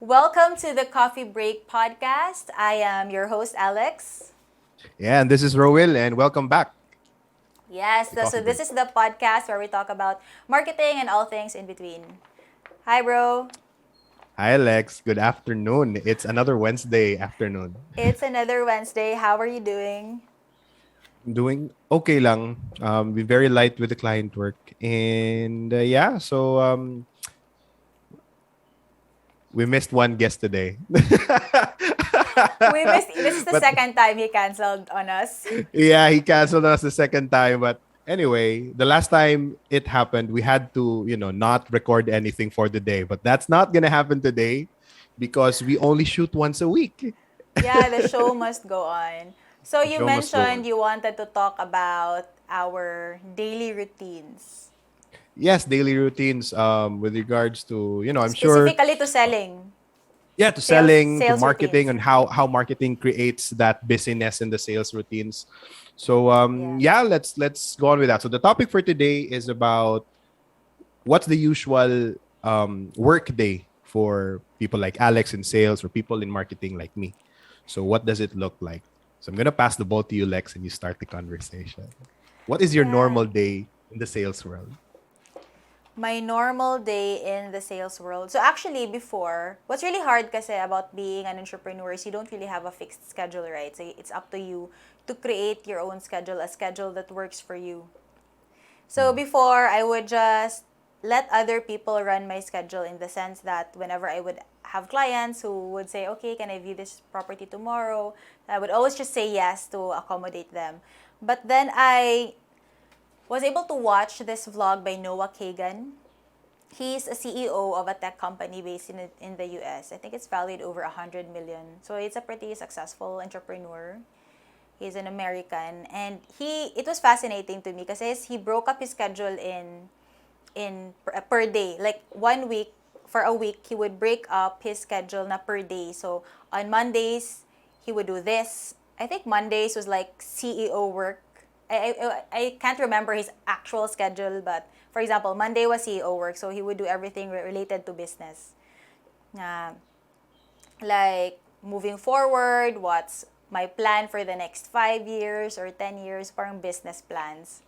Welcome to the Coffee Break podcast. I am your host, Alex. Yeah, and this is Rowell, and welcome back Yes, to Coffee so this Break. is the podcast where we talk about marketing and all things in between. Hi, bro. Hi, Alex. Good afternoon. It's another Wednesday afternoon. It's another Wednesday. How are you doing? Doing okay lang. Be very light with the client work, and we missed one guest today. We missed, this is the But second time he canceled on us. yeah, he canceled us the second time. But anyway, the last time it happened, we had to, not record anything for the day. But that's not gonna happen today because we only shoot once a week. Yeah, the show must go on. So The you show must go mentioned on. you wanted to talk about our daily routines, Yes, daily routines with regards to, I'm sure, specifically to selling, yeah, to sales selling, to sales marketing, routines. and how marketing creates that busyness in the sales routines. So Yeah. yeah, let's go on with that. So the topic for today is about what's the usual work day for people like Alex in sales or people in marketing like me. So what does it look like? So I'm gonna pass the ball to you, Lex, and you start the conversation. What is your Yeah. normal day in the sales world? My normal day in the sales world. So actually before, what's really hard kasi about being an entrepreneur is you don't really have a fixed schedule, right? So it's up to you to create your own schedule, a schedule that works for you. So Mm. before, I would just let other people run my schedule in the sense that whenever I would have clients who would say, okay, can I view this property tomorrow? I would always just say yes to accommodate them. But then I was able to watch this vlog by Noah Kagan. He's a CEO of a tech company based in the US. I think it's valued over 100 million. So it's a pretty successful entrepreneur. He's an American, and it was fascinating to me because he broke up his schedule in per day. Like 1 week, for a week he would break up his schedule na per day. So on Mondays he would do this. I think Mondays was like CEO work. I can't remember his actual schedule, but for example, Monday was CEO work, so he would do everything related to business. Uh, like moving forward, what's my plan for the next 5 years or 10 years, parang business plans.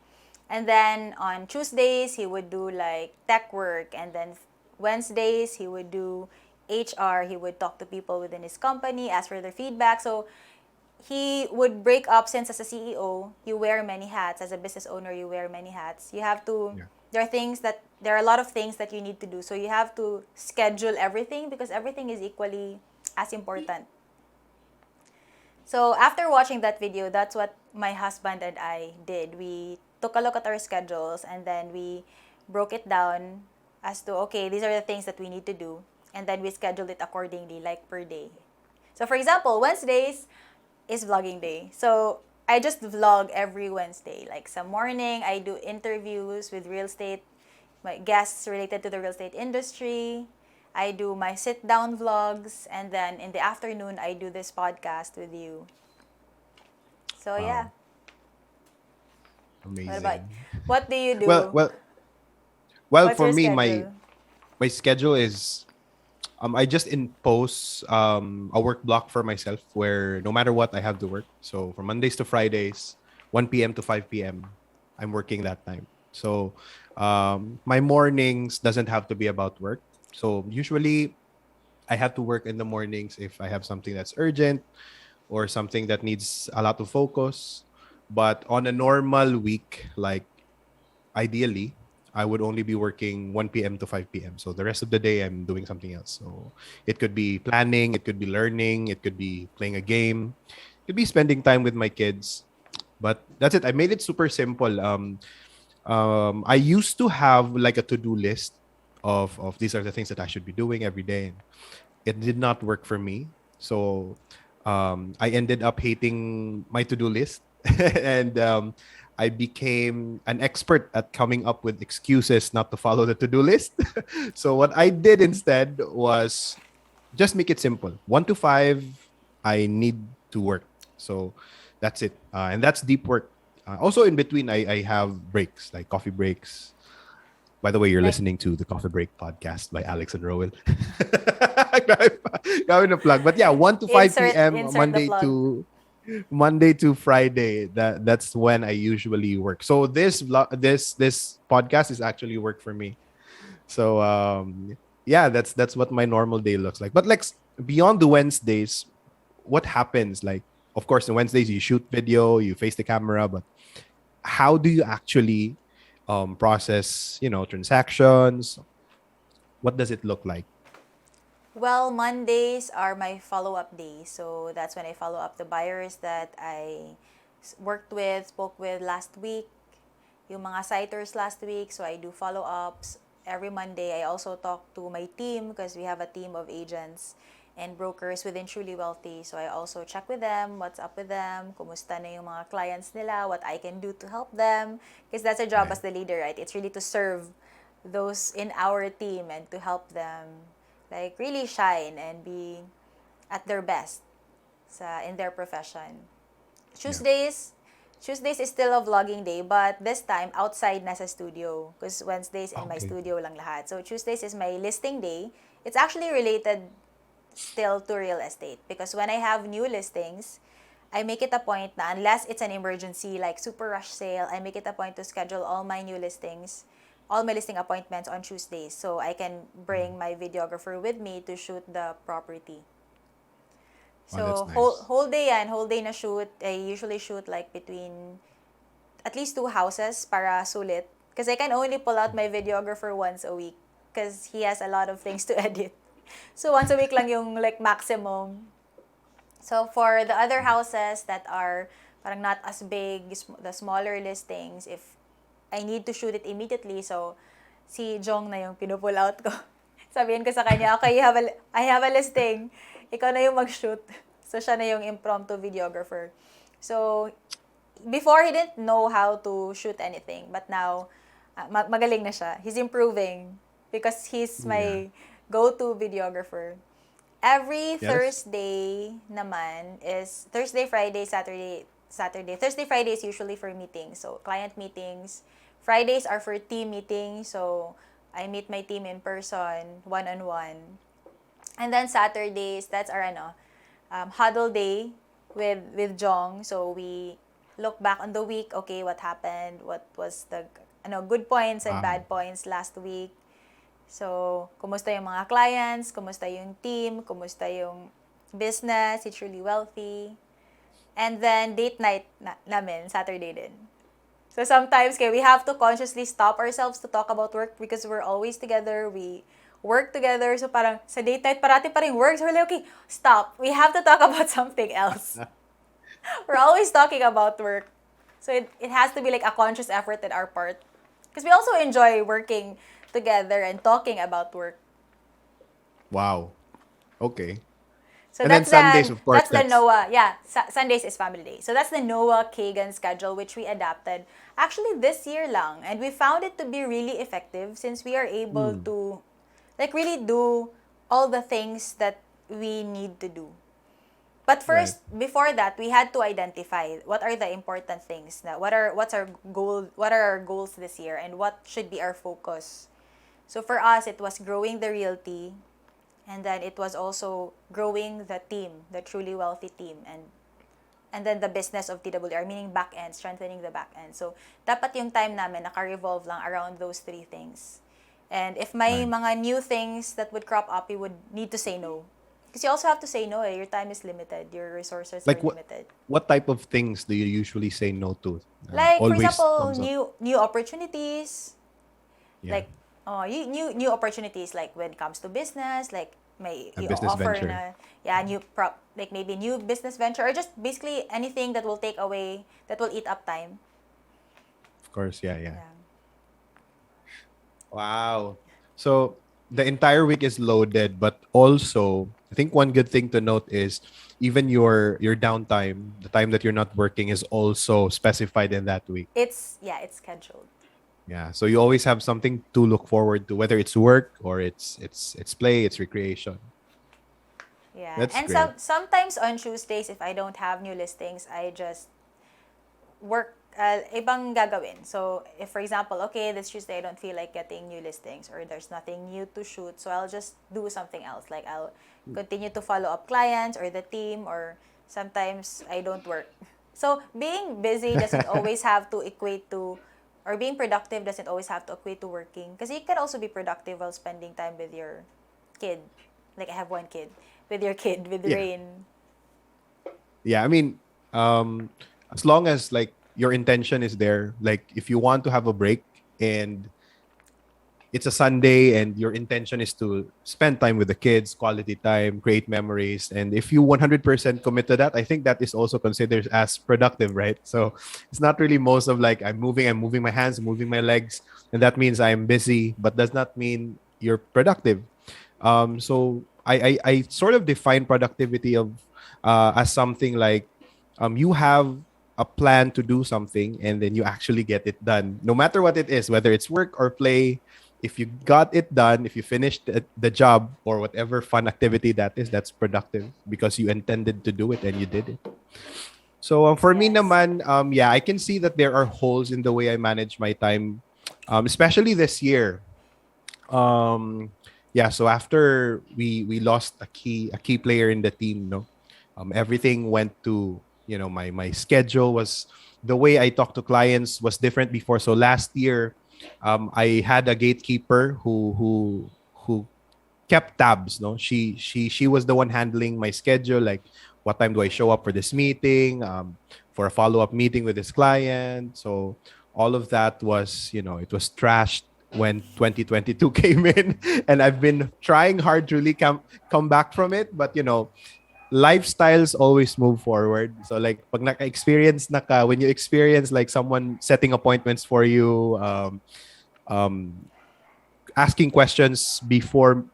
And then on Tuesdays, he would do like tech work. And then Wednesdays, he would do HR. He would talk to people within his company, ask for their feedback. So he would break up, since as a CEO, you wear many hats. As a business owner, you wear many hats. You have to, Yeah. there are a lot of things that you need to do. So you have to schedule everything because everything is equally as important. So after watching that video, that's what my husband and I did. We took a look at our schedules and then we broke it down as to, okay, these are the things that we need to do. And then we scheduled it accordingly, like per day. So for example, Wednesdays is vlogging day. So I just vlog every Wednesday. Like some morning, I do interviews with real estate, my guests related to the real estate industry. I do my sit down vlogs, and then in the afternoon, I do this podcast with you. So yeah, Wow, what about amazing. what do you Well, do? well, well. What's For your me, my schedule? my schedule is I just impose a work block for myself where no matter what I have to work. So from Mondays to Fridays, 1 p.m. to 5 p.m. I'm working that time. So my mornings doesn't have to be about work. So usually I have to work in the mornings if I have something that's urgent or something that needs a lot of focus. But on a normal week, like ideally, I would only be working 1 p.m. to 5 p.m. So the rest of the day, I'm doing something else. So it could be planning, it could be learning, it could be playing a game, it could be spending time with my kids. But that's it. I made it super simple. I used to have like a to-do list of these are the things that I should be doing every day. It did not work for me. So I ended up hating my to do list. And I became an expert at coming up with excuses not to follow the to do list. So what I did instead was just make it simple. 1 to 5, I need to work. So that's it. And that's deep work. Also, in between, I have breaks, like coffee breaks. By the way, you're Like listening to the Coffee Break podcast by Alex and Roel. Grabe na plug. But yeah, 1 to 5 p.m. insert the plug. Monday to Friday. That's when I usually work. So this podcast is actually work for me. So yeah, that's what my normal day looks like. But like beyond the Wednesdays, what happens? Like of course, on Wednesdays you shoot video, you face the camera, but how do you actually process, transactions? What does it look like? Well, Mondays are my follow-up days. So that's when I follow up the buyers that I worked with, spoke with last week, yung mga citers last week. So I do follow-ups every Monday. I also talk to my team because we have a team of agents and brokers within Truly Wealthy. So I also check with them, what's up with them, kumusta na yung mga clients nila, what I can do to help them. Because that's our job Right. as the leader, right? It's really to serve those in our team and to help them like really shine and be at their best in their profession. Yeah. Tuesdays, Tuesdays is still a vlogging day, but this time outside na sa studio because Wednesdays in my Okay. studio lang lahat. So Tuesdays is my listing day. It's actually related still to real estate because when I have new listings, I make it a point na unless it's an emergency like super rush sale, I make it a point to schedule all my listing appointments on Tuesdays so I can bring my videographer with me to shoot the property. Oh, that's So nice. whole day na shoot. I usually shoot like between at least two houses para sulit. Because I can only pull out my videographer once a week because he has a lot of things to edit. So once a week lang yung like maximum. So for the other houses that are parang not as big, the smaller listings, if I need to shoot it immediately, so si Jong na yung pinupull out ko. Sabihin ko sa kanya, okay, I have a listing. Ikaw na yung mag-shoot. So siya na yung impromptu videographer. So before he didn't know how to shoot anything, but now magaling na siya. He's improving because he's Yeah. my go-to videographer. Every Yeah, that's Thursday naman is Thursday, Friday, Saturday. Thursday, Friday is usually for meetings. So, client meetings. Fridays are for team meetings. So, I meet my team in person, one-on-one. And then Saturdays, that's our huddle day with Jong. So, we look back on the week. Okay, what happened? What was the good points and wow. bad points last week? So, kumusta yung mga clients, kumusta yung team, kumusta yung business, it's really wealthy. And then, date night namin, Saturday din. So, sometimes we have to consciously stop ourselves to talk about work because we're always together, we work together. So, parang sa date night, parati pa rin work. So, we're like, okay, stop. We have to talk about something else. We're always talking about work. So, it has to be like a conscious effort on our part. Because we also enjoy working together and talking about work. Wow. Okay. So And then Sundays, of course, that's the that's Noah. Yeah, Sundays is family day. So that's the Noah Kagan schedule which we adapted actually this year lang, and we found it to be really effective since we are able mm, to like really do all the things that we need to do. But right. first, before that, we had to identify what are the important things. What's our goal? What are our goals this year, and what should be our focus? So for us, it was growing the realty, and then it was also growing the team, the truly wealthy team, and then the business of TWR, meaning back end, strengthening the back end. So dapat yung time namin naka-revolve lang around those three things. And if may Right. mga new things that would crop up, we would need to say no. Because you also have to say no. Your time is limited. Your resources are Like limited. what type of things do you usually say no to? Like for Always example, comes up. new opportunities, Yeah. like new opportunities like when it comes to business, like may A you business offer venture. na yeah new prop like maybe new business venture or just basically anything that will take away that will eat up time. Of course. Yeah, yeah. Yeah. Wow. So the entire week is loaded, but also I think one good thing to note is even your downtime, the time that you're not working is also specified in that week. It's scheduled. Yeah. So you always have something to look forward to, whether it's work or it's play, it's recreation. Yeah. That's And great. sometimes on Tuesdays if I don't have new listings, I just work ibang gagawin. So, if for example, okay, this Tuesday I don't feel like getting new listings or there's nothing new to shoot, so I'll just do something else. Like I'll continue to follow up clients or the team, or sometimes I don't work. So, being busy doesn't always have to equate to, or being productive doesn't always have to equate to working. Because you can also be productive while spending time with your kid. Like I have one kid. With your kid, with Yeah. Rain. Yeah, I mean, as long as like your intention is there, like if you want to have a break and it's a Sunday and your intention is to spend time with the kids, quality time, create memories, and if you 100% commit to that, I think that is also considered as productive, right? So it's not really most of like I'm moving my hands, moving my legs, and that means I'm busy, but does not mean you're productive. So I sort of define productivity of as something like you have a plan to do something and then you actually get it done, no matter what it is, whether it's work or play. If you got it done, if you finished the job or whatever fun activity that is, that's productive because you intended to do it and you did it. So for me Yes. naman, yeah, I can see that there are holes in the way I manage my time, especially this year. um yeah, so after we lost a key player in the team, no, everything went to, my schedule was, the way I talk to clients was different before. So last year, I had a gatekeeper who kept tabs, no, she was the one handling my schedule, like what time do I show up for this meeting, for a follow-up meeting with this client. So all of that was, it was trashed when 2022 came in, and I've been trying hard to really come back from it, but lifestyles always move forward. So like pag naka-experience na ka, when you experience like someone setting appointments for you, um asking questions before,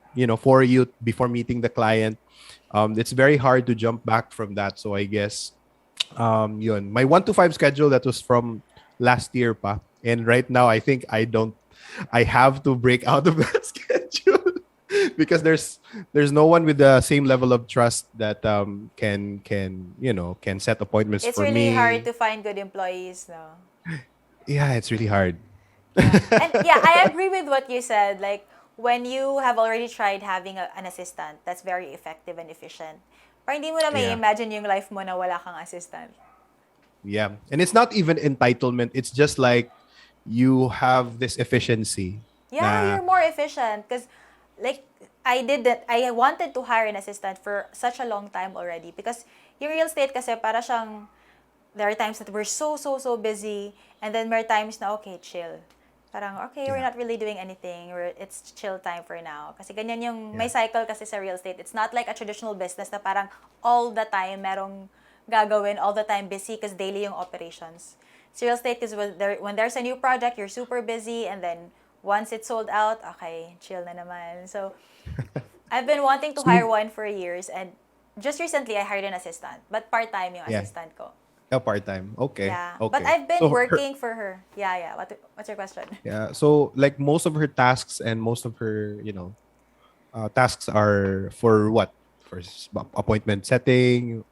for you before meeting the client, it's very hard to jump back from that. So I guess yun, my 1 to 5 schedule, that was from last year pa, and right now I think I have to break out of that schedule because there's no one with the same level of trust that can set appointments It's for really hard me. to find good employees, no? Yeah, it's really hard. Yeah. And yeah, I agree with what you said. Like, when you have already tried having an assistant, that's very effective and efficient. Parang hindi mo na may Yeah. imagine yung life mo na wala kang assistant. Yeah. And it's not even entitlement. It's just like you have this efficiency Yeah, na you're more efficient. Because, like, I did that. I wanted to hire an assistant for such a long time already. Because yung real estate kasi para siyang, there are times that we're so busy. And then there are times na, okay, chill. Parang, okay, we're yeah. not really doing anything. It's chill time for now. Kasi ganyan yung, may Yeah. cycle kasi sa real estate. It's not like a traditional business na parang all the time merong gagawin, all the time busy because daily yung operations. So real estate is when there's a new project, you're super busy, and then once it's sold out, okay, chill na naman. So I've been wanting to So hire one for years, and just recently I hired an assistant, but part-time yung yeah, assistant ko. a part-time. Okay. Yeah, but Okay. I've been So her working for her. Yeah. What's your question? yeah, so like most of her tasks and most of her, tasks are for what? For appointment setting.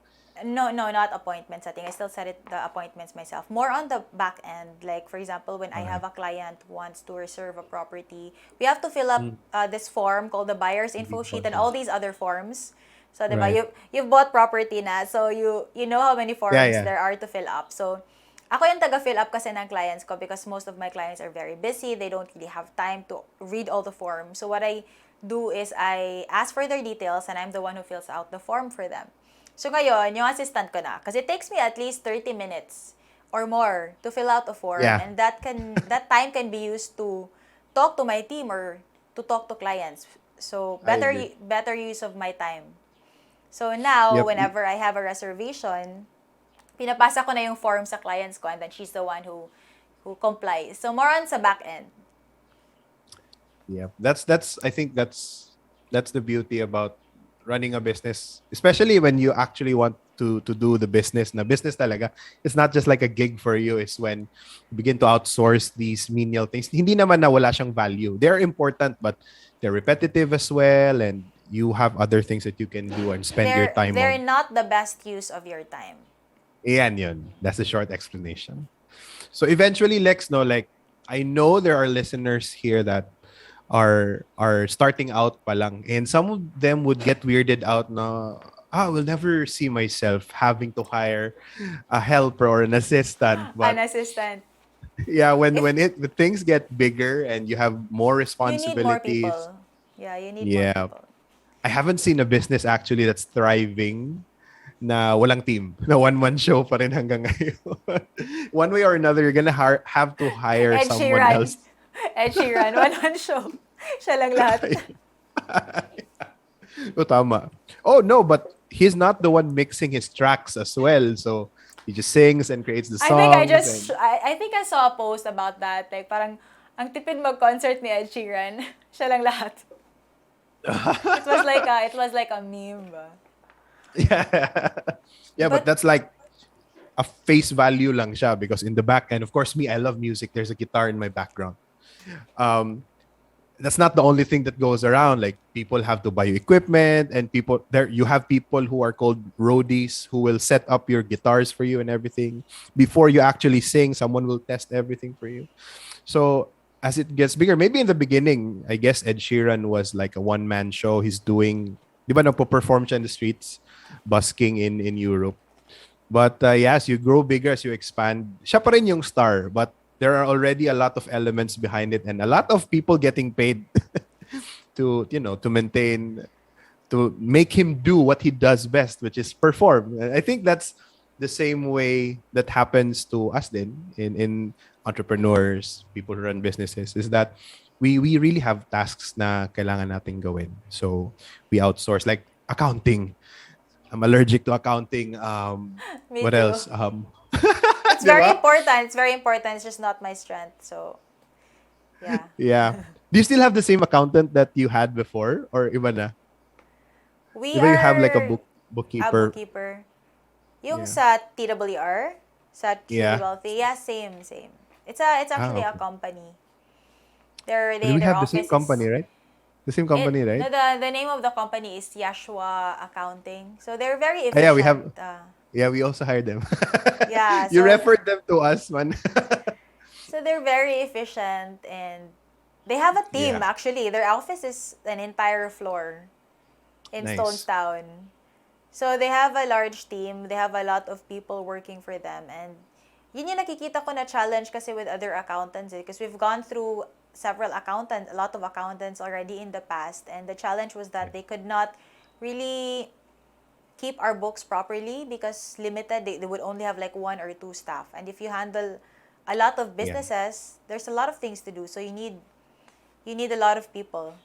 No, not appointment setting. I still set the appointments myself. More on the back end. Like, for example, when I Okay. have a client who wants to reserve a property, we have to fill up this form called the buyer's info Indeed, sheet and all process. these other forms. So, diba, Right. you've bought property na, so you know how many Yeah, forms yeah. there are to fill up. So, ako yung taga-fill up kasi ng clients ko because most of my clients are very busy. They don't really have time to read all the forms. So, what I do is I ask for their details and I'm the one who fills out the form for them. So ngayon, yung assistant ko na, kasi it takes me at least 30 minutes or more to fill out a form, Yeah, and that time can be used to talk to my team or to talk to clients. So I agree. better use of my time. So now, Yep. whenever I have a reservation, pinapasa ko na yung form sa clients ko, and then she's the one who complies. So more on sa back end. Yeah. That's I think that's the beauty about running a business, especially when you actually want to do the business na business talaga. It's not just like a gig for you. It's when you begin to outsource these menial things. Hindi naman na wala siyang value. They're important, but they're repetitive as well, and you have other things that you can do and spend your time They're on. not the best use of your time. Yan yun. That's the short explanation. So eventually, Lex, no, like I know there are listeners here that are starting out palang, and some of them would get weirded out na I will never see myself having to hire a helper or an assistant. An But assistant. yeah, If when things get bigger and you have more you need more responsibilities, people. Yeah, you need more yeah, people. I haven't seen a business actually that's thriving na walang team, na one-man show pa rin hanggang ngayon. One way or another, you're gonna have to hire Ed someone Sheeran. else. Ed Sheeran. One show. Siya lang lahat. Oh, tama. Oh, no, but he's not the one mixing his tracks as well. So he just sings and creates the songs and I think I saw a post about that. Like, parang, ang tipid mag-concert ni Ed Sheeran. Siya lang lahat. It was like a meme ba? yeah. Yeah, but But, that's like a face value lang siya because in the back end, of course, me, I love music. There's a guitar in my background. Um, that's not the only thing that goes around. Like people have to buy you equipment, and people there you have people who are called roadies who will set up your guitars for you and everything. Before you actually sing, someone will test everything for you. So as it gets bigger, maybe in the beginning, I guess Ed Sheeran was like a one-man show. He's doing, di ba perform siya in the streets, busking in Europe. But yeah, as you grow bigger, as you expand, siya pa rin yung star. But there are already a lot of elements behind it and a lot of people getting paid to, to maintain, to make him do what he does best, which is perform. And I think that's the same way that happens to us then in entrepreneurs, people who run businesses, is that we really have tasks na kailangan nating gawin. So we outsource like accounting. I'm allergic to accounting. me What too. else? It's Di very ba? important. It's very important. It's just not my strength. So, yeah. Yeah. Do you still have the same accountant that you had before, or iba na? We Iba you have like a are a bookkeeper. bookkeeper. Yung Yeah. sa TWR, sa Truly Yeah. Wealthy, yeah, same. It's Ah, actually a okay. company. Do we Their have the same office is company, right? The same company, right? the name of the company is Yashua Accounting. So they're very Ah, yeah, we efficient. have. Yeah, we also hired them. Yeah, You so referred them to us, man. so they're very efficient and they have a team Yeah. actually. Their office is an entire floor in Nice. Stonestown. So they have a large team, they have a lot of people working for them, and yun yung nakikita ko na challenge kasi with other accountants because we've gone through a lot of accountants already in the past, and the challenge was Yeah. that they could not really keep our books properly because limited, they would only have like one or two staff. And if you handle a lot of Yeah. businesses, there's a lot of things to do. So you need a lot of people.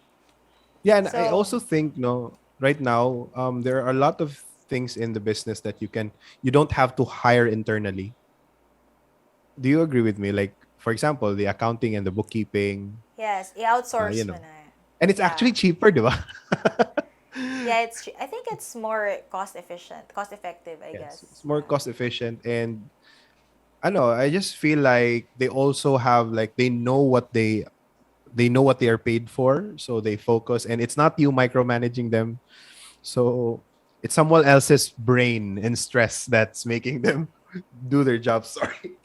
Yeah, and I So also think no, right now, there are a lot of things in the business that you don't have to hire internally. Do you agree with me? Like, for example, the accounting and the bookkeeping, yes, you i-outsource mo know, na. and it's Yeah. actually cheaper, di ba? Yeah, I think it's more cost effective, I Yes, it's guess. more Yeah. cost efficient, and I know I just feel like they also have like they know what they are paid for, so they focus, and it's not you micromanaging them. So it's someone else's brain and stress that's making them do their job. Sorry,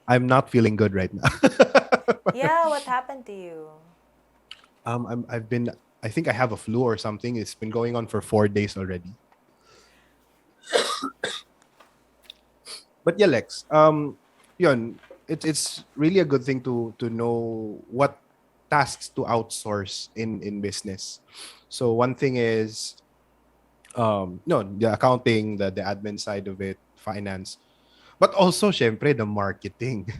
I'm not feeling good right now. Yeah, what happened to you? I've been. I think I have a flu or something. It's been going on for 4 days already. But yeah, Lex. Yun, it's really a good thing to know what tasks to outsource in business. So one thing is no, the accounting, the admin side of it, finance, but also syempre the marketing.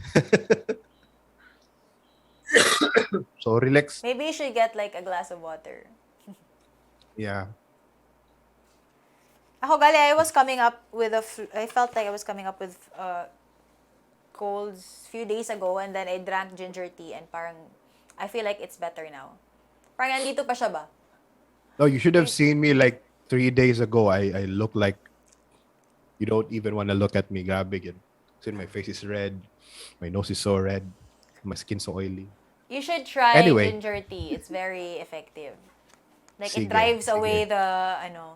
So relax. Maybe you should get like a glass of water. Yeah. Ako gali, I felt like I was coming up with colds few days ago, and then I drank ginger tea and parang I feel like it's better now. Parang andito pa siya ba? No, you should have Y- seen me like 3 days ago. I look like you don't even want to look at me. Grabe yun. Kasi my face is red. My nose is so red. My skin so oily. You should try Anyway, ginger tea. It's very effective. Like it sige, drives away sige.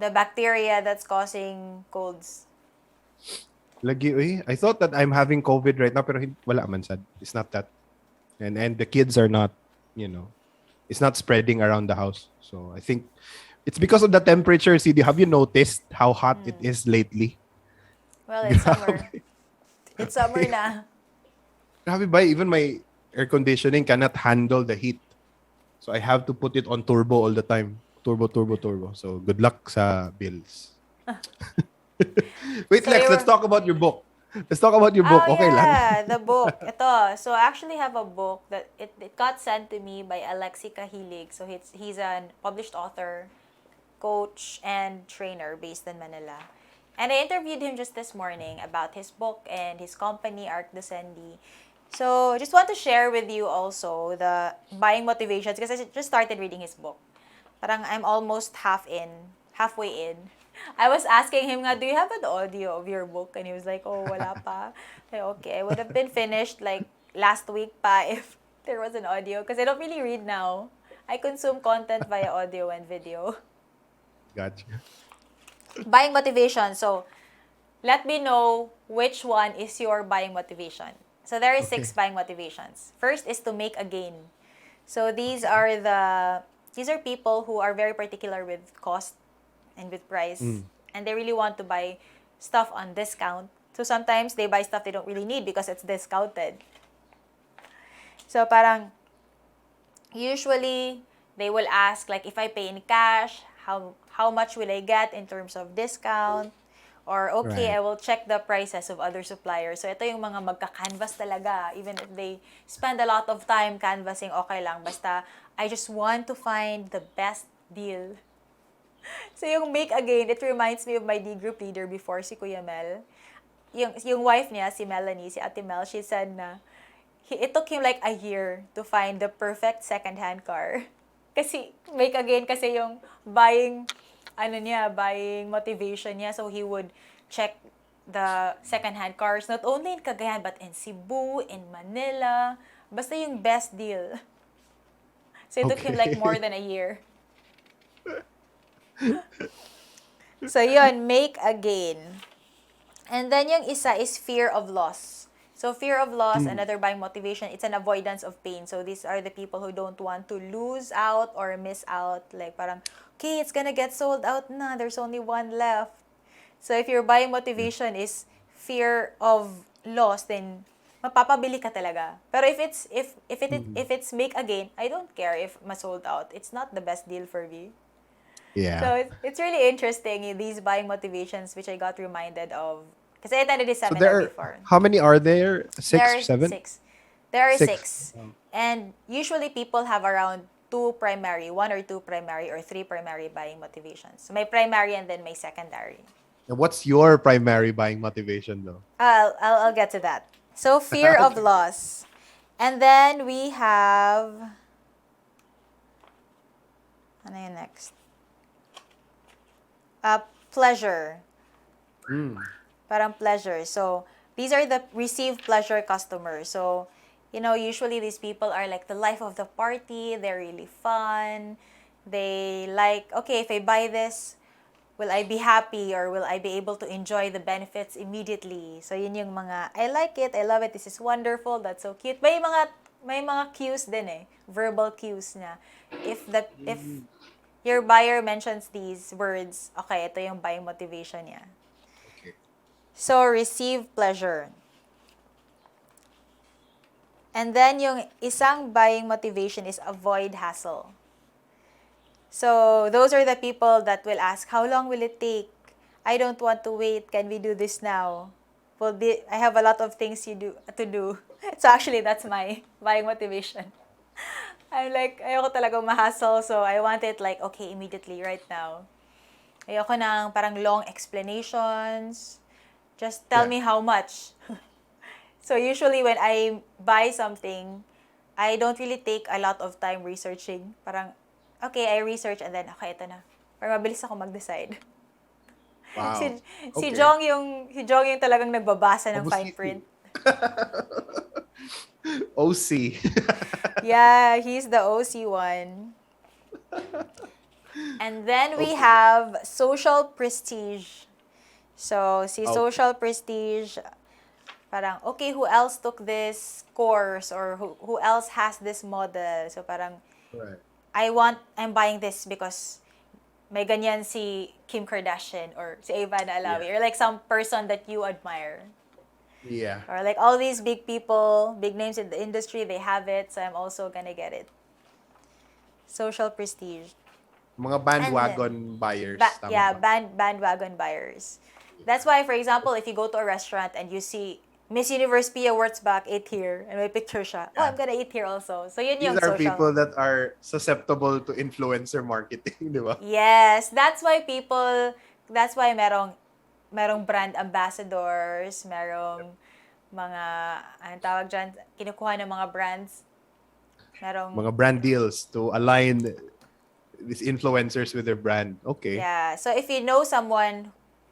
the bacteria that's causing colds. Lagi, I thought that I'm having COVID right now, pero wala man sad. It's not that. And the kids are not, it's not spreading around the house. So I think it's because of the temperature, CD. Have you noticed how hot it is lately? Well, it's summer. Grabe. It's summer na. Grabe ba? Even my air conditioning cannot handle the heat. So I have to put it on turbo all the time. Turbo, turbo, turbo. So good luck sa bills. Wait, So Lex, you let's were, talk about your book. Let's talk about your book. oh Okay lang. yeah, the book. Ito. So I actually have a book that it got sent to me by Alexi Kahilig. So he's a published author, coach, and trainer based in Manila. And I interviewed him just this morning about his book and his company, Arc Descendi. So just want to share with you also the buying motivations because I just started reading his book. Parang I'm almost halfway in. I was asking him nga, do you have an audio of your book? And he was like, oh, wala pa. Like, okay, I would have been finished like last week pa if there was an audio because I don't really read now. I consume content via audio and video. Gotcha. Buying motivation. So, let me know which one is your buying motivation. So, there are six Okay. buying motivations. First is to make a gain. So, Okay. these are people who are very particular with cost and with price, Mm. and they really want to buy stuff on discount. So, sometimes they buy stuff they don't really need because it's discounted. So, parang usually they will ask like if I pay in cash, how much will I get in terms of discount? Or okay, Right. I will check the prices of other suppliers. So ito yung mga magka-canvas talaga. Even if they spend a lot of time canvassing, okay lang. Basta I just want to find the best deal. So yung make again, it reminds me of my D group leader before, si Kuya Mel. Yung wife niya, si Melanie, si Ate Mel, she said na it took him like a year to find the perfect second-hand car. Kasi, make again, kasi yung buying motivation niya. So, he would check the second-hand cars, not only in Cagayan, but in Cebu, in Manila. Basta yung best deal. So, it took him like more Okay. than a year. So, yun, make again. And then yung isa is fear of loss. So fear of loss, Mm. another buying motivation, it's an avoidance of pain. So these are the people who don't want to lose out or miss out. Like parang, okay, it's gonna get sold out na. There's only one left. So if your buying motivation is fear of loss, then mapapabili ka talaga. Pero Mm. if it's make again, I don't care if ma-sold out. It's not the best deal for me. Yeah. So it's really interesting these buying motivations which I got reminded of because I attended this So seminar there are, before. how many are there? There Six, are seven? six. There are Six. six. Oh. And usually people have around two primary, one or two primary or three primary buying motivations. So my primary and then my secondary. And what's your primary buying motivation though? I'll get to that. So fear of Okay. loss. And then we have ano yun next? Pleasure. Mm. Parang pleasure. So, these are the received pleasure customers. So, usually these people are like the life of the party. They're really fun. They like, okay, if I buy this, will I be happy or will I be able to enjoy the benefits immediately? So, yun yung mga, I like it, I love it, this is wonderful, that's so cute. May mga cues din eh, verbal cues na. If your buyer mentions these words, okay, ito yung buying motivation niya. Okay. So, receive pleasure. And then, yung isang buying motivation is avoid hassle. So, those are the people that will ask, how long will it take? I don't want to wait. Can we do this now? I have a lot of things to do. So, actually, that's my buying motivation. I'm like, ayoko talagang ma-hassle. So, I want it like, okay, immediately, right now. Ayoko ng parang long explanations. Just tell Yeah. me how much. So usually when I buy something, I don't really take a lot of time researching. Parang, okay, I research and then, okay, ito na. Para mabilis ako mag-decide. Wow. Si Okay. Jong yung talagang nagbabasa ng fine Obviously. print. OC. Yeah, he's the OC one. And then we Okay. have social prestige. So, si Okay. social prestige, parang, okay, who else took this course or who else has this model? So, parang, Right. I'm buying this because may ganyan si Kim Kardashian or si Ivana Yeah. Alawi or like some person that you admire. Yeah. Or like all these big people, big names in the industry, they have it, so I'm also gonna get it. Social prestige. Mga And then, bandwagon buyers, tama ba? bandwagon buyers. That's Yeah. why, for example, if you go to a restaurant and you see Miss Universe Pia Wurtzbach ate here and may picture siya, oh, Yeah. I'm gonna eat here also. So yun These yung are social. people that are susceptible to influencer marketing, di ba? Yes, that's why merong brand ambassadors, merong mga, anong tawag dyan, kinukuha ng mga brands. Merong, Mga brand deals to align these influencers with their brand. Okay. yeah. So if you know someone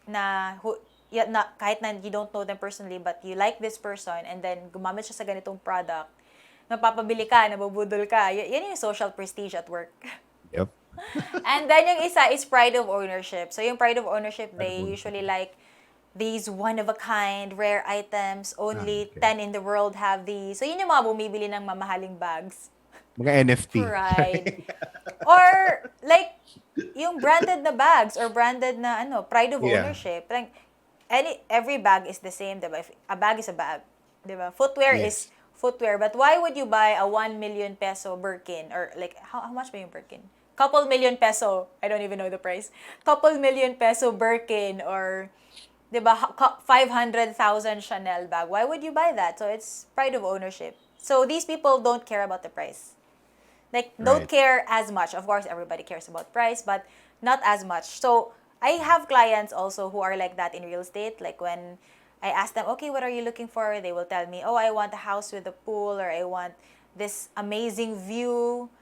kahit na you don't know them personally, but you like this person, and then gumamit siya sa ganitong product, napapabili ka, nabubudol ka, yan yung social prestige at work. Yep. And then yung isa is pride of ownership. So yung pride of ownership, Brand they ownership. usually like these one-of-a-kind, rare items. Only Okay. 10 in the world have these. So yun yung mga bumibili ng mamahaling bags. Mga NFT. Pride. Or like yung branded na bags or branded na pride of Yeah. ownership. Like every bag is the same, diba? If a bag is a bag, diba? Footwear is Yes. footwear, but why would you buy a 1 million peso Birkin or like how much ba yung Birkin? Couple million peso, I don't even know the price. Couple million peso Birkin or 'di ba 500,000 Chanel bag. Why would you buy that? So it's pride of ownership. So these people don't care about the price. Like, don't Right. care as much. Of course, everybody cares about price, but not as much. So, I have clients also who are like that in real estate. Like, when I ask them, okay, what are you looking for? They will tell me, oh, I want a house with a pool, or I want this amazing view.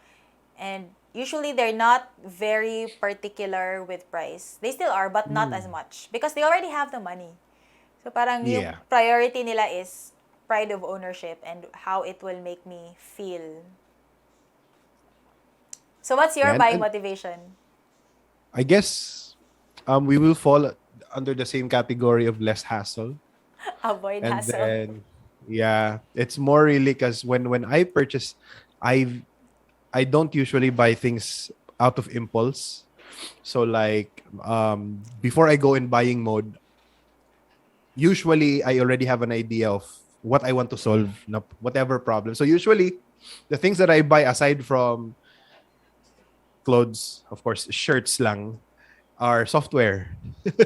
And usually, they're not very particular with price. They still are, but not as Mm. much. Because they already have the money. So, parang yung Yeah. priority nila is pride of ownership and how it will make me feel. So what's your Yeah. buying And motivation? I guess we will fall under the same category of less hassle. Avoid And hassle. then yeah, it's more really because when I purchase, I I don't usually buy things out of impulse. So like before I go in buying mode, usually I already have an idea of what I want to solve, whatever problem. So usually the things that I buy aside from clothes, of course, shirts lang, are software.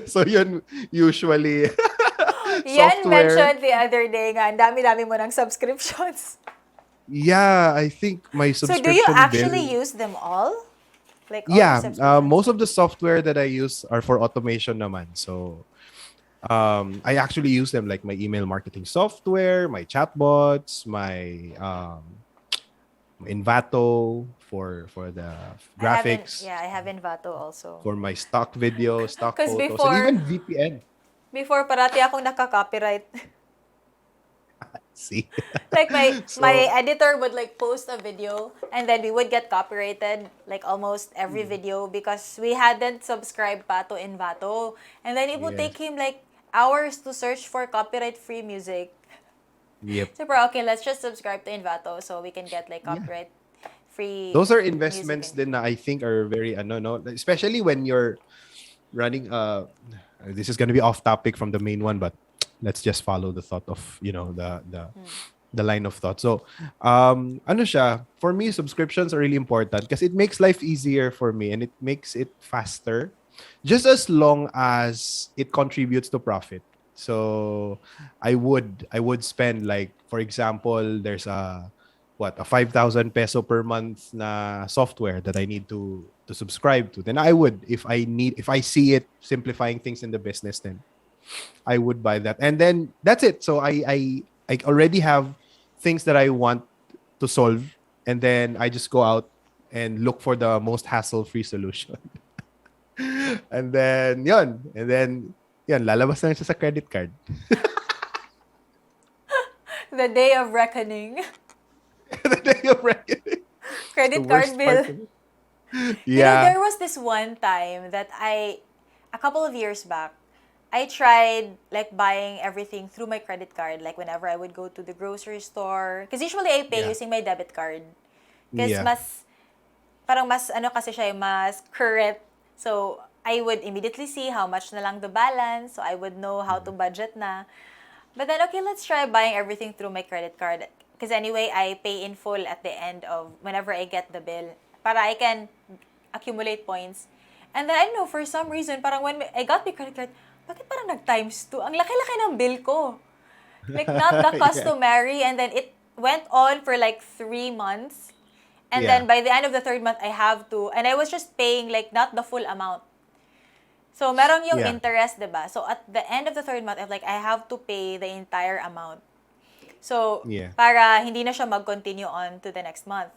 So yun usually Yan software. mentioned the other day nga, ang dami-dami mo ng subscriptions. Yeah, I think my So do you subscription actually bill. use them all? Like all your Yeah, subscriptions? most of the software that I use are for automation naman. So I actually use them like my email marketing software, my chatbots, my Envato for the graphics, I have Envato also. for my stock videos, stock Because photos, and even VPN. before parati akong nakaka-copyright. See? Like my So, editor would like post a video and then we would get copyrighted like almost every mm, video because we hadn't subscribed pa to Envato. And then it would yes. take him like hours to search for copyright free music. Yep. So bro, okay, let's just subscribe to Envato so we can get like Yeah. copyright free Those are music. investments din na I think are very ano no, especially when you're running this is going to be off topic from the main one, but let's just follow the thought of, the line of thought. So, ano siya, for me subscriptions are really important because it makes life easier for me and it makes it faster just as long as it contributes to profit. So, I would spend, like, for example, there's a 5,000 peso per month na software that I need to subscribe to. Then I would, if I see it simplifying things in the business, then I would buy that. And then that's it. So I already have things that I want to solve, and then I just go out and look for the most hassle-free solution. And then yun, lalabas na siya sa credit card. The day of reckoning. The day of reckoning. It's the Credit card worst part bill. of it. You know, Yeah. there was this one time that a couple of years back, I tried like buying everything through my credit card. Like whenever I would go to the grocery store, because usually I pay Yeah. using my debit card. Because Yeah. parang mas ano kasi siya, mas current. So, I would immediately see how much na lang the balance. So, I would know how to budget na. But then, okay, let's try buying everything through my credit card. Because anyway, I pay in full at the end of whenever I get the bill. Para I can accumulate points. And then, I don't know, for some reason, parang when I got my credit card, bakit parang nag-times 2? Ang laki-laki ng bill ko. Like, not the Yeah. customary. And then, it went on for like 3 months. And Yeah. then by the end of the third month, I have to, and I was just paying like not the full amount. So, merong yung Yeah. interest, 'di ba? So, at the end of the third month, I have to pay the entire amount. So, Yeah. para hindi na siya mag-continue on to the next month.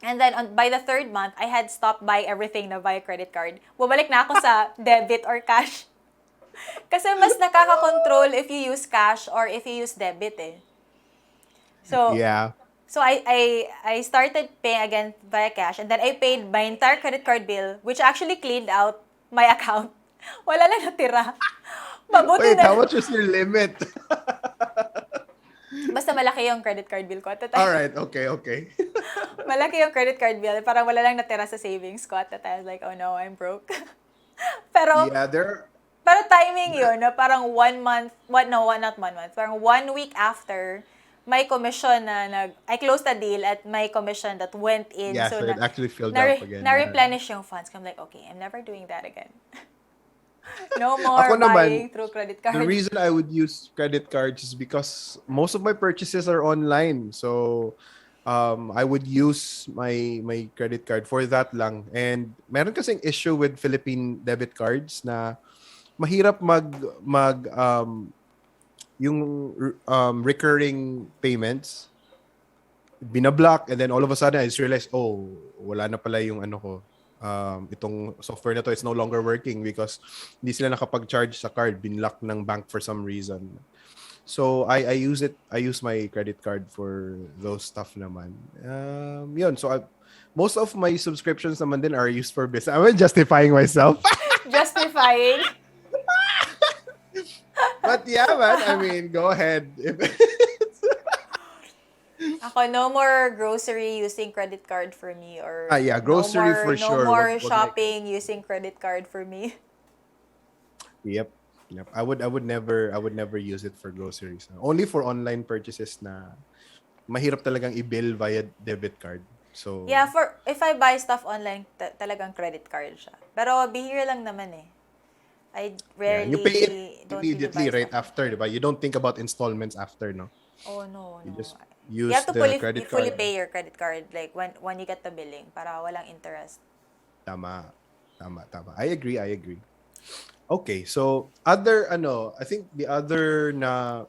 And then, by the third month, I had stopped buying everything na via credit card. Bumalik na ako sa debit or cash. Kasi mas nakaka-control if you use cash or if you use debit eh. So, Yeah. So I started paying again via cash, and then I paid my entire credit card bill, which actually cleaned out my account. Wala lang natira. Mabuti Wait, how na. much was your limit? Basta malaki yung credit card bill ko at the All time. right. Okay. Okay. Malaki yung credit card bill. Parang wala lang natira sa savings ko at the time. I was like, oh no, I'm broke. pero, Yeah. There. pero timing yun, na parang 1 month, no, not 1 month, parang 1 week after, my commission I closed the deal at my commission that went in. Yeah. So, So it actually filled up again. na-replenish yung funds. I'm like, okay, I'm never doing that again. No Ako more naman, buying through credit the card. reason I would use credit cards is because most of my purchases are online. So I would use my credit card for that lang. And meron kasing issue with Philippine debit cards na mahirap yung recurring payments binablock, and then all of a sudden I just realized, oh, wala na pala yung ano ko. Itong software na to is no longer working because hindi sila nakapag-charge sa card, binlock ng bank for some reason. So I use my credit card for those stuff naman. Yun, so most of my subscriptions naman din are used for business. I'm justifying myself. Justifying. But yeah, man, I mean, go ahead. Ako, no more grocery using credit card for me, or Yeah, grocery for no sure. more Wag na- shopping using credit card for me. Yep. Yep. I would never use it for groceries. Only for online purchases na mahirap talagang i-bill via debit card. So Yeah, for if I buy stuff online, talagang credit card siya. Pero bihira lang naman eh. I yeah, rarely you pay it don't really immediately buy right stuff. after, diba? You don't think about installments after, no? Oh no, You no. just You use have to the credit fully card. pay your credit card like when you get the billing para walang interest. Tama. Tama. I agree. Okay, so I think the other na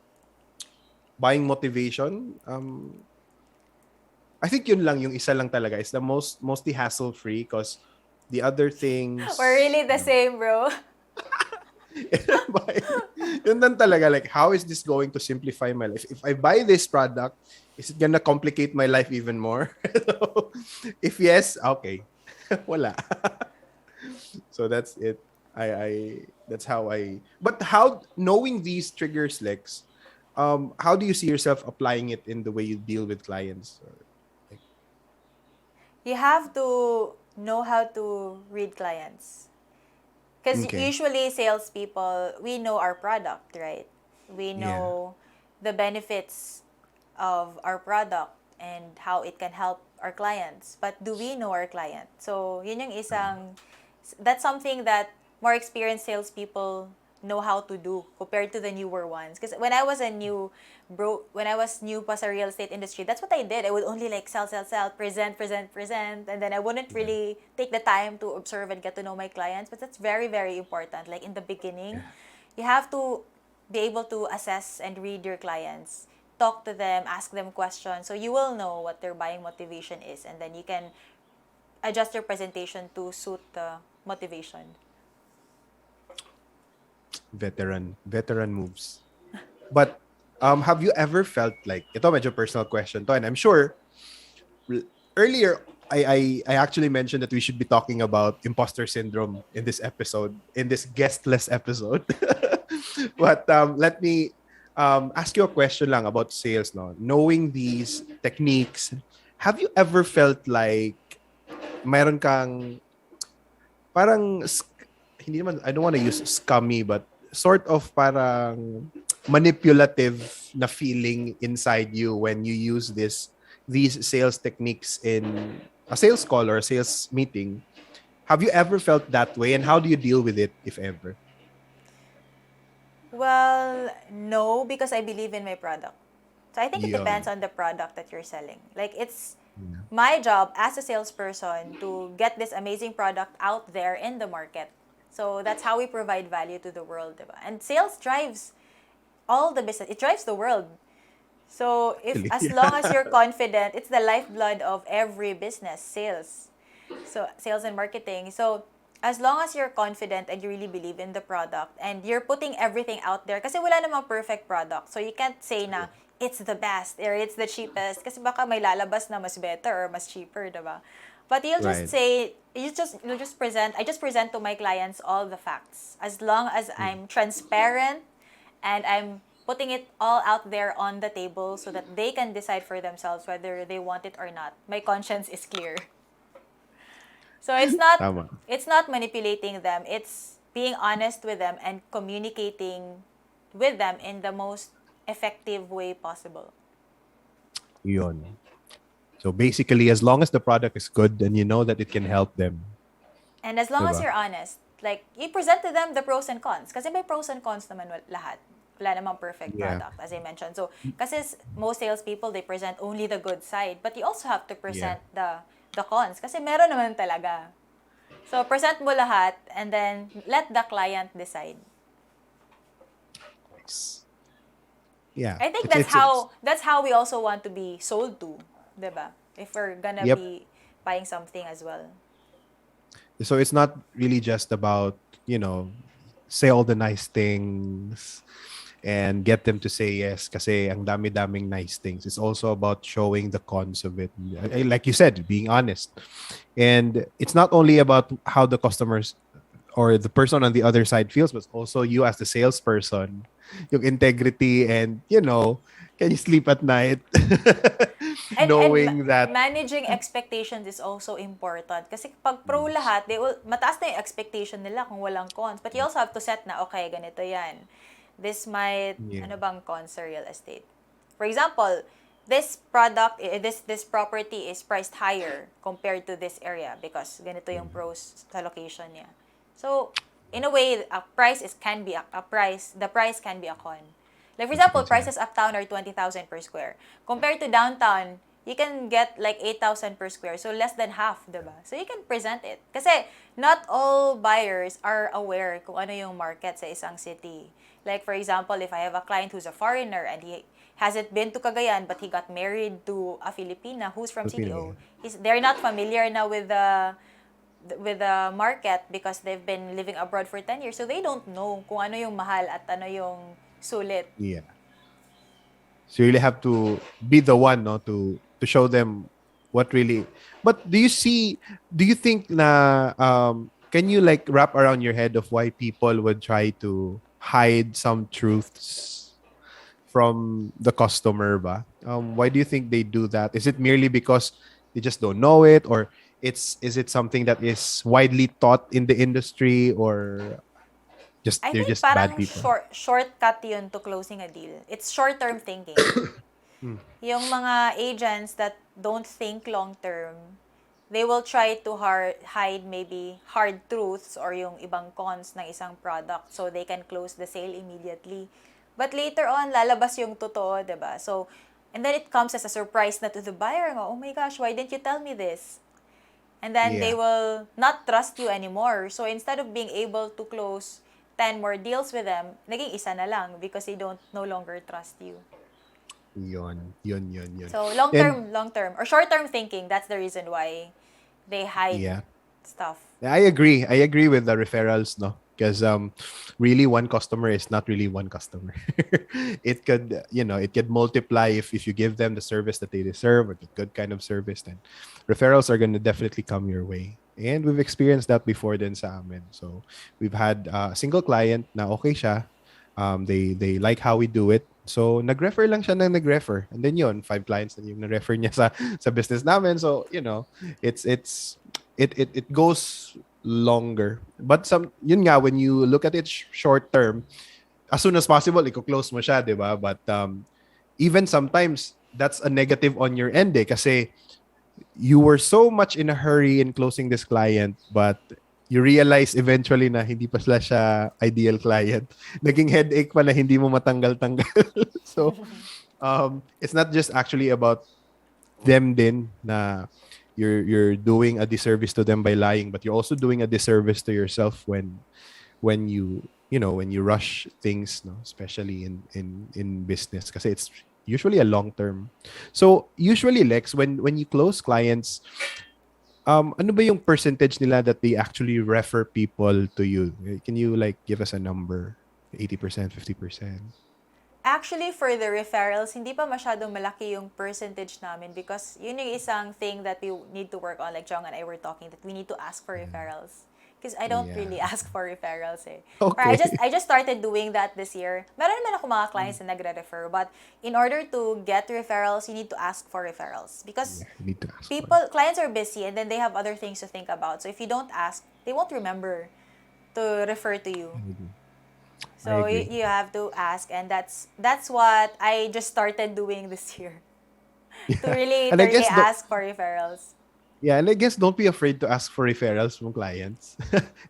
buying motivation, I think yun lang, yung isa lang talaga is the mostly hassle-free because the other things, We're really the same, bro. yun lang talaga, like, how is this going to simplify my life? If I buy this product, is it gonna complicate my life even more? So, if yes, okay. Wala. So that's it. That's how but how, knowing these triggers, Lex, how do you see yourself applying it in the way you deal with clients? You have to know how to read clients. Because Okay. usually salespeople, we know our product, right? We know the benefits of our product and how it can help our clients. But do we know our client? So, yun yung that's something that more experienced salespeople know how to do compared to the newer ones. Because when I was when I was new pa sa real estate industry, that's what I did. I would only like sell, present, and then I wouldn't really take the time to observe and get to know my clients. But that's very, very important. Like in the beginning, you have to be able to assess and read your clients, talk to them, ask them questions, so you will know what their buying motivation is, and then you can adjust your presentation to suit the motivation. Veteran moves. But have you ever felt like, ito medyo personal question to, and I'm sure earlier I actually mentioned that we should be talking about imposter syndrome in this episode, in this guestless episode. But let me ask you a question lang about sales. No, knowing these techniques, have you ever felt like mayroon kang parang hindi naman, I don't want to use scummy, but sort of parang manipulative na feeling inside you when you use these sales techniques in a sales call or a sales meeting? Have you ever felt that way, and how do you deal with it, if ever? Well, no, because I believe in my product. So I think it depends Yun. on the product that you're selling. Like it's Yeah. my job as a salesperson to get this amazing product out there in the market. So that's how we provide value to the world, diba? And sales drives all the business. It drives the world. So if Actually, as long as you're confident, it's the lifeblood of every business, sales. So sales and marketing. So as long as you're confident and you really believe in the product and you're putting everything out there kasi wala namang perfect product. So you can't say na it's the best or it's the cheapest kasi baka may lalabas na mas better or mas cheaper, diba? But you'll just right. say you'll just present I just present to my clients all the facts. As long as Mm. I'm transparent and I'm putting it all out there on the table so that they can decide for themselves whether they want it or not. My conscience is clear. So Tama. it's not manipulating them. It's being honest with them and communicating with them in the most effective way possible. Yun. So basically, as long as the product is good and you know that it can help them, And as long as diba? you're honest, like you present to them the pros and cons kasi may pros and cons naman lahat. Wala namang perfect Yeah. product, as I mentioned. So, kasi most salespeople, they present only the good side. But you also have to Yeah. present the cons. Kasi meron naman talaga. So, present mo lahat and then let the client decide. Nice. Yeah. I think It's that's how we also want to be sold to, 'di ba? If we're gonna yep. be buying something as well. So it's not really just about, you know, say all the nice things and get them to say yes kasi ang dami-daming nice things. It's also about showing the cons of it. Like you said, being honest. And it's not only about how the customers or the person on the other side feels, but also you as the salesperson, yung integrity and, you know, can you sleep at night? And Knowing that, managing expectations is also important. Kasi pag pro yes, lahat, mataas na yung expectation nila kung walang cons. But you also have to set na, okay, ganito yan. This might, yeah, ano bang cons sa real estate? For example, this product, this property is priced higher compared to this area because ganito yung pros sa location niya. So, in a way, the price can be a con. Like for example, consequence, yeah. prices uptown are 20,000 per square. Compared to downtown, you can get like 8,000 per square. So less than half, 'di ba? So you can present it. Kasi not all buyers are aware kung ano yung market sa isang city. Like for example, if I have a client who's a foreigner and he hasn't been to Cagayan but he got married to a Filipina who's from Filipino, CDO, yeah. they're not familiar now with the market because they've been living abroad for 10 years. So they don't know kung ano yung mahal at ano yung sulit. Yeah. So you really have to be the one, no, to show them what really. But do you think na can you like wrap around your head of why people would try to hide some truths from the customer ba? Why do you think they do that? Is it merely because they just don't know it, or is it something that is widely taught in the industry, or just I they're think just bad parang people? shortcut yun to closing a deal. It's short-term thinking. Hmm. Yung mga agents that don't think long-term, they will try to hide maybe hard truths or yung ibang cons ng isang product so they can close the sale immediately. But later on, lalabas yung totoo, 'di ba? So, and then it comes as a surprise na to the buyer. Oh my gosh, why didn't you tell me this? And then they Yeah. will not trust you anymore. So instead of being able to close 10 more deals with them, naging isa na lang because they don't no longer trust you. Yun. So And long term or short term thinking, that's the reason why they hide yeah, stuff. I agree. I agree with the referrals, no. because really one customer is not really one customer. It could, it could multiply if you give them the service that they deserve, or the good kind of service. Then referrals are going to definitely come your way. And we've experienced that before din sa amin. So we've had a single client na okay siya. They like how we do it. So nag-refer lang siya ng nag-refer. And then yun, 5 clients na yung na-refer niya sa business namin. So, it goes longer. But yun nga, when you look at it short term, as soon as possible, i-close mo siya, di ba? But even sometimes, that's a negative on your end kasi you were so much in a hurry in closing this client, but you realize eventually na hindi pa siya ideal client. Naging headache pa na hindi mo matanggal-tanggal. So, it's not just actually about them din na you're doing a disservice to them by lying, but you're also doing a disservice to yourself when you rush things, no, especially in business, kasi it's usually a long term. So usually, Lex, when you close clients, ano ba yung percentage nila that they actually refer people to you? Can you give us a number? 80%, 50%? Actually, for the referrals, hindi pa masyadong malaki yung percentage namin because yun yung isang thing that we need to work on. Like Jong and I were talking that we need to ask for referrals. Because I don't really ask for referrals eh. Or Okay. I just started doing that this year. Meron naman ako mga clients na nagre-refer. But in order to get referrals, you need to ask for referrals. Because You need to ask for it. clients are busy and then they have other things to think about. So if you don't ask, they won't remember to refer to you. So I agree. you have to ask, and that's what I just started doing this year. To really And I thoroughly guess ask for referrals. yeah, and I guess don't be afraid to ask for referrals from clients.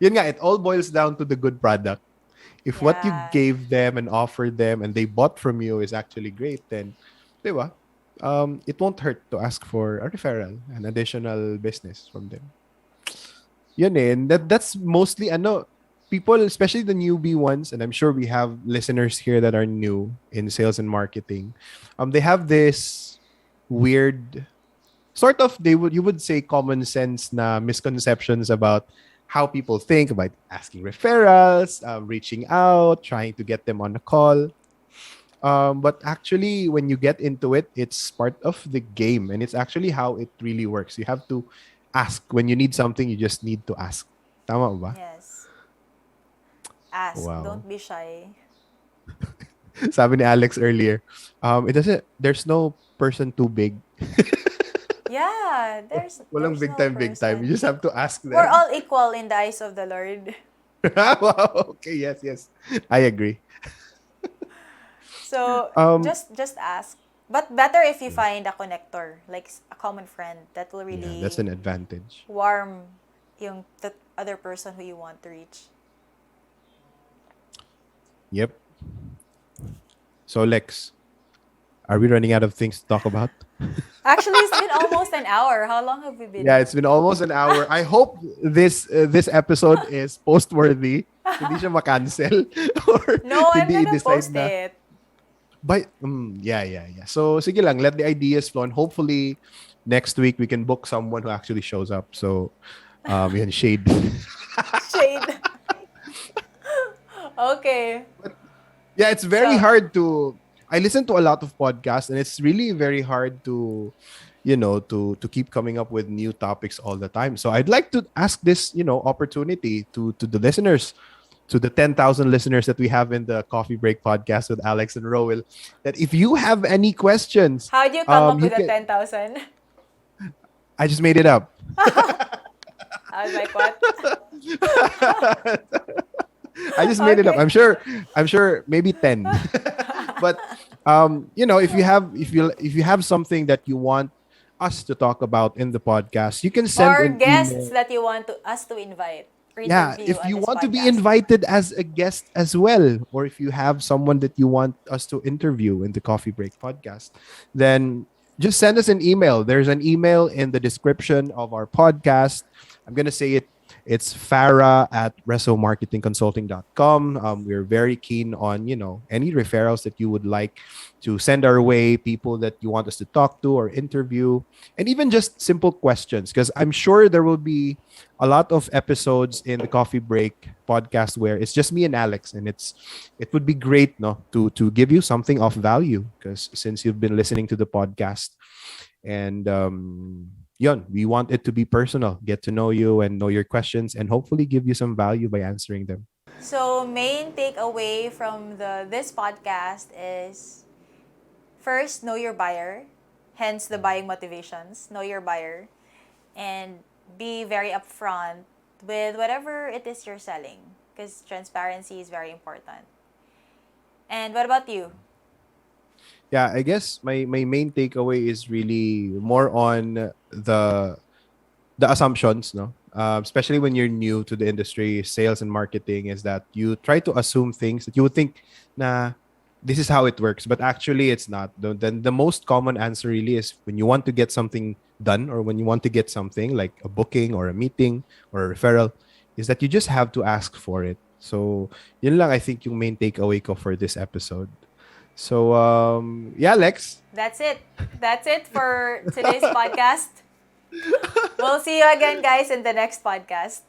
Yun nga, it all boils down to the good product. If what you Yeah. gave them and offered them and they bought from you is actually great, then, di ba? It won't hurt to ask for a referral, an additional business from them. Yun eh. And that's mostly, people, especially the newbie ones, and I'm sure we have listeners here that are new in sales and marketing. They have this weird sort of, you would say, common sense na misconceptions about how people think about asking referrals, reaching out, trying to get them on a call. But actually, when you get into it, it's part of the game, and it's actually how it really works. You have to ask when you need something. You just need to ask. Tama ba? Yes. Ask. Wow. Don't be shy. Sabi ni Alex earlier, there's no person too big. Yeah, Walang there's big no time, big time. You person. just have to ask them. We're all equal in the eyes of the Lord. Wow. Okay, yes. I agree. So Um, just ask. But better if you find a connector, like a common friend that will yeah, that's really an advantage. warm the other person who you want to reach. Yep. So Lex, are we running out of things to talk about? Actually, it's been almost an hour. How long have we been? Yeah, it's been almost an hour. I hope this episode is post-worthy. Hindi siya ma-cancel or No, I'm hindi gonna i-decide post na. it. But yeah. So sige lang, let the ideas flow, and hopefully next week we can book someone who actually shows up. So yun, shade. Shade. Okay. Yeah, it's very So, hard to. I listen to a lot of podcasts, and it's really very hard to, to keep coming up with new topics all the time. So I'd like to ask this, opportunity to the listeners, to the 10,000 listeners that we have in the Coffee Break podcast with Alex and Roel, that if you have any questions, how do you come up you with the can. 10,000? I just made it up. I was like, what? I just made it up. Okay. I'm sure maybe 10. But if you have something that you want us to talk about in the podcast, you can send Or an guests email. that you want us to invite or Yeah, interview if on you this want to be podcast. invited as a guest as well, or if you have someone that you want us to interview in the Coffee Break podcast, then just send us an email. There's an email in the description of our podcast. I'm gonna say it. It's Farah at resomarketingconsulting.com. We're very keen on, any referrals that you would like to send our way, people that you want us to talk to or interview, and even just simple questions. Because I'm sure there will be a lot of episodes in the coffee break podcast where it's just me and Alex, and it would be great, no, to give you something of value. Because since you've been listening to the podcast, and yun, we want it to be personal, get to know you and know your questions, and hopefully give you some value by answering them. So main takeaway from the this podcast is first know your buyer, hence the buying motivations. Know your buyer and be very upfront with whatever it is you're selling because transparency is very important. And what about you? Yeah, I guess my main takeaway is really more on the assumptions, no? Especially when you're new to the industry, sales and marketing, is that you try to assume things that you would think, nah, this is how it works, but actually it's not. Then the most common answer really is when you want to get something done or when you want to get something like a booking or a meeting or a referral, is that you just have to ask for it. So yun lang I think yung main takeaway ko for this episode. So yeah, Lex. That's it. That's it for today's podcast. We'll see you again, guys, in the next podcast.